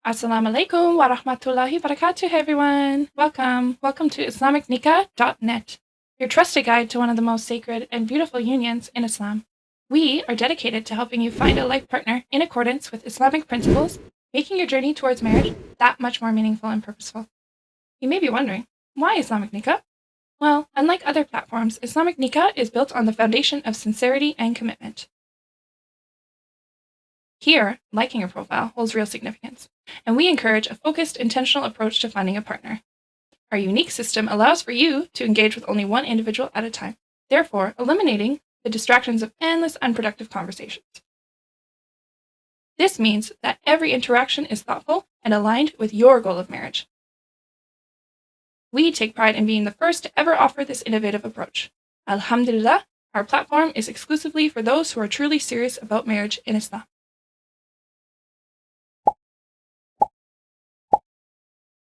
Assalamu alaikum wa rahmatullahi wa barakatuh, everyone. Welcome to IslamicNikah.net, your trusted guide to one of the most sacred and beautiful unions in Islam. We are dedicated to helping you find a life partner in accordance with Islamic principles, making your journey towards marriage that much more meaningful and purposeful. You may be wondering, why Islamic Nikah? Well, unlike other platforms, Islamic Nikah is built on the foundation of sincerity and commitment. Here, liking a profile holds real significance, and we encourage a focused, intentional approach to finding a partner. Our unique system allows for you to engage with only one individual at a time, therefore eliminating the distractions of endless unproductive conversations. This means that every interaction is thoughtful and aligned with your goal of marriage. We take pride in being the first to ever offer this innovative approach. Alhamdulillah, our platform is exclusively for those who are truly serious about marriage in Islam.